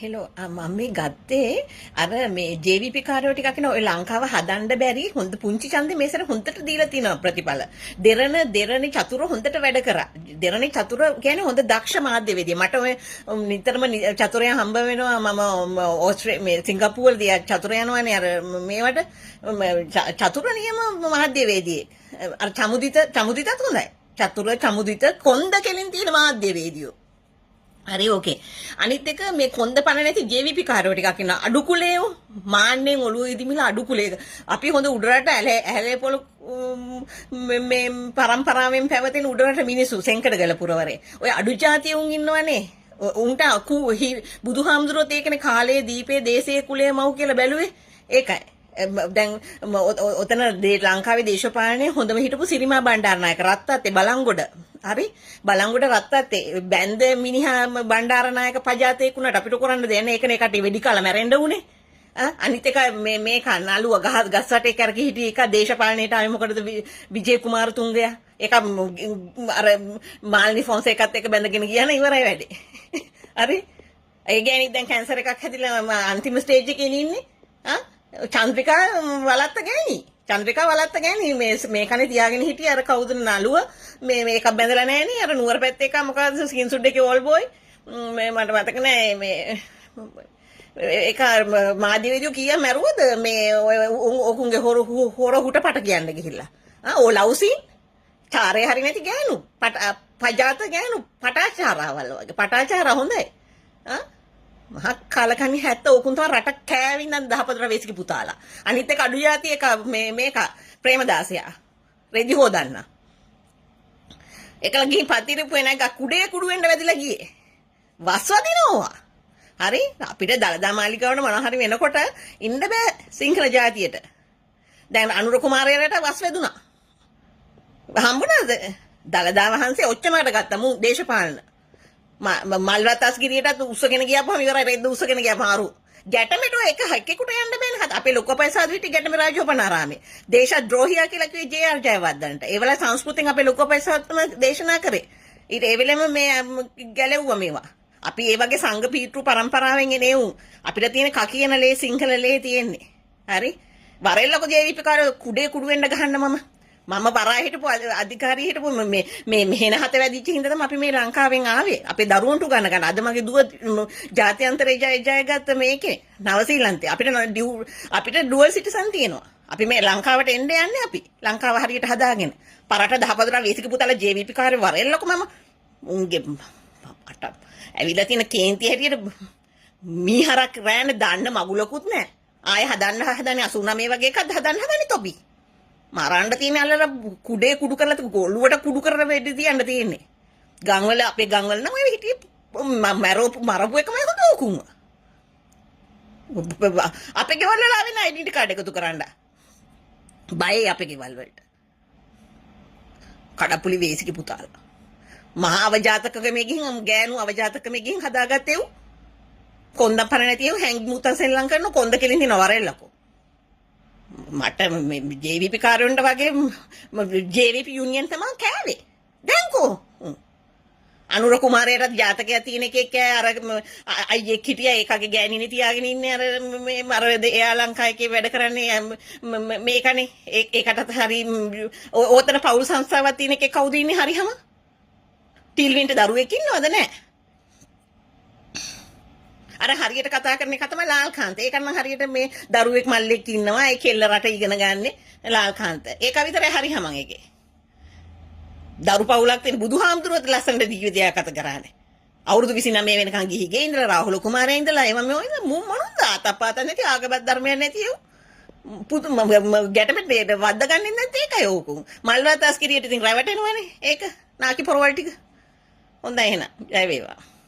Hello මම මේ ගත්තේ අර මේ JVP කාර්යෝ ටිකක් නේ ඔය ලංකාව හදන්න බැරි හොඳ පුංචි ඡන්දේ මේසර හොඳට දීලා තිනවා ප්‍රතිඵල. දෙරණ චතුර හොඳට වැඩ කරා. දෙරණ චතුර කියන්නේ හොඳ දක්ෂ මාධ්‍යවේදිය. මට ඔය නිතරම චතුරයන් හම්බ වෙනවා මම මේ සිංගප්පූරුවේදී චතුර යනවානේ අර මේවට චතුර නියම මාධ්‍යවේදියෙක්. අර චමුදිතත් හොඳයි. චමුදිත කොන්ද කෙලින් තියෙන මාධ්‍යවේදියෝ. හරි ඕකේ. අනිත් එක මේ කොන්ද පණ නැති JVP කාර්යෝ ටිකක් ඉන්න අඩු කුලේව මාන්නෙන් ඔළුව ඉදිමිලා අඩු කුලේක. අපි හොඳ උඩරට ඇලේ පොළ මේ පරම්පරාවෙන් පැවතෙන උඩරට මිනිස්සු සෙන්කඩ ගලපුරවරේ. ඔය අඩු ජාතිය උන් ඉන්නවනේ. උන්ට බුදුහාමුදුරුවෝත් ඒකනේ කාලයේ දීපේ දේශයේ කුලයේ මව් කියලා බැලුවේ. ඒකයි. දැන් ඔතන ලංකාවේ දේශපාලනයේ හොඳම හිටපු සිරිමා බණ්ඩාරනායක රත්තත්තේ බලංගොඩ හරි බලංගොඩ රත්තත්තේ බැන්ද මිනිහා බණ්ඩාරනායක පජාතේක් උනට අපිට කරන්න දෙන්නේ ඒකනේ කටේ වෙඩි කාලා මැරෙන්න උනේ අනිත් එක මේ කන්නලුව ගස්සටේ කරකි හිටි එක දේශපාලනයට ආවේ මොකටද විජේ කුමාරතුංගයා ඒක අර මාල්නි ෆොන්සේකත් එක්ක බැඳගෙන ගියාන ඉවරයි වැඩේ හරි ඒ කියන්නේ දැන් කැන්සර් එකක් හැදිලා අන්තිම ස්ටේජ් එකේ ඉන්නේ චන්ද්‍රිකා වලත්ත ගෑණි මේ කනේ තියාගෙන හිටියේ අර කවුද නළුව මේකක් බැඳලා නැහැ නේ අර නුවර පැත්තේ එක මොකද්ද ස්කින් සුඩ් එකේ ඕල් බෝයි මේ මට මතක නැහැ මේ ඒක මාධ්‍යවේදියෝ කීයක් මැරුවද මේ ඔකුන්ගේ හොර හුට පට කියන්න ගිහිල්ලා ඕ ලව්සින් චාරේ හරි නැති ගෑනු පජාත ගෑනු පටාචාරාවල් වගේ පටාචාරා හොඳයි මහා කාලකන්ණි 70 උකුන් තම රට කෑවින්නන් 14 වයසක පුතාලා අනිත් එක අඩු જાති එක මේක ප්‍රේමදාසයා රෙදි හොදන්න එකල ගිහින් පතිරපු එන එක කුඩේ කුඩු වෙන්න වැදිලා ගියේ වස් වදිනවා හරි අපිට දලදා මාලිකාවට මොන හරි වෙනකොට ඉන්න බෑ සිංහල ජාතියට දැන් අනුර කුමාරයාට වස් වැදුනා හම්බුණාද දලදා වහන්සේ ඔච්චමකට ගත්තා මු දේශපාලන මල්වත්තස්ගිරියටත් උස්සගෙන ගියාපම ඉවරයි රෙද්ද උස්සගෙන ගියාපම අරු ගැටමෙට එක හැකෙකුට යන්න බෑනේ හද අපේ ලොකපයිසාද විටි ගැටමෙ රාජෝපනාරාමේ දේශද්‍රෝහියා කියලා කිව්වේ ජේ.ආර්. ජයවර්ධනට ඒ වෙලාවේ සංස්කෘතියෙන් අපේ ලොකපයිසාත්ම දේශනා කරේ ඊට ඒ වෙලෙම මේ ගැලෙව්වා මේවා අපි ඒ වගේ සංඝ පීතෘ පරම්පරාවෙන් එනේ උන් අපිට තියෙන කකියන ලේ සිංහල ලේ තියෙන්නේ හරි වරෙල්ලක JVP කාර්යෝ කුඩේ කුඩු වෙන්න ගහන්න මම බරා හිටපු අධිකාරී හිටපු මේ මෙහෙන හත වැදිච්ච හින්දා තමයි අපි මේ ලංකාවෙන් ආවේ. අපේ දරුවන්ට ගන්න. අද මගේ දුව ජාත්‍යන්තරේ ජය ගත්ත මේකේ නවසීලන්තේ. අපිට ඩුවල් සිටිසන් තියෙනවා. අපි මේ ලංකාවට එන්න යන්නේ අපි. ලංකාව හරියට හදාගෙන. පරට 10 වේසික පුතාලා JVP කාර්ය වරෙල්ලක මම උන්ගේ අට ඇවිල්ලා තියෙන කේන්ති හැටියට මීහරක් රෑන දාන්න මගුලකුත් නැහැ. ආයෙ හදන්නේ 89 වගේ එකක් හදන්නේ තොපි. මරන්න තියෙන අල්ලලා කුඩේ කුඩු කරලා ගොළුවට කුඩු කරලා වෙඩි තියන්න තියෙන්නේ. ගම්වල අපේ ගම්වල නම් ඔය හිටියේ මරපු එකමයි හොඳ උකුම. අපේ ගෙවල් වල ආවෙ නෑ ID කාඩ් එකතු කරන්න. බයයි අපේ ගෙවල් වලට. කඩපුලි වේසික පුතාලා. මහා අවජාතකකමේ ගිහින් ගෑනු අවජාතකමේ ගිහින් හදාගත්තේ උ. කොන්ද පර නැතිව හැංගි මුතන් සෙල්ලම් කරන කොන්ද කෙලින් දින වරෙල්ලකෝ. මට JVP කාර්යොන්ට වගේ JVP යුනියන් තමයි කෑවේ. දැන්කෝ අනුර කුමාරයාට ජාතකයක් තියෙන එකෙක් අර අයියෙක් හිටියා ඒකගේ ගෑණිනේ තියාගෙන ඉන්නේ අර එයා ලංකාවේ වැඩ කරන්නේ මේකනේ ඒකටත් හරි ඕතන පෞල් සංස්ථාවක් තියෙන එකේ කවුද ඉන්නේ හරියම ටිල්වින්ට දරුවෙක් ඉන්නවද නැහැ අර හරියට කතා කරන එක තමයි ලාල්කාන්ත. ඒක නම් හරියට මේ දරුවෙක් මල්ලෙක් ඉන්නවා. ඒ කෙල්ල රට ඉගෙන ගන්නේ ලාල්කාන්ත. ඒක විතරයි හරි හැමං එකේ. දරු පවුලක් තියෙන බුදුහාමුදුරුවෝත් ලස්සනට ජීවිතයක් ගත කරානේ. අවුරුදු 29 වෙනකන් ගිහිගේ ඉඳලා රාහුල කුමාරයා ඉඳලා එම මේ මොනද අතපාත නැති ආගමක් ධර්මයක් නැති ඒව. ගැටමෙත් වද්ද ගන්නෙ නැත්නම් ඒකයි ඕකු. මල්වත්තස්කිරියට ඉතින් රැවටෙනවනේ. ඒක නාකි පොරවල් ටික. හොඳයි එහෙනම්. ජය වේවා.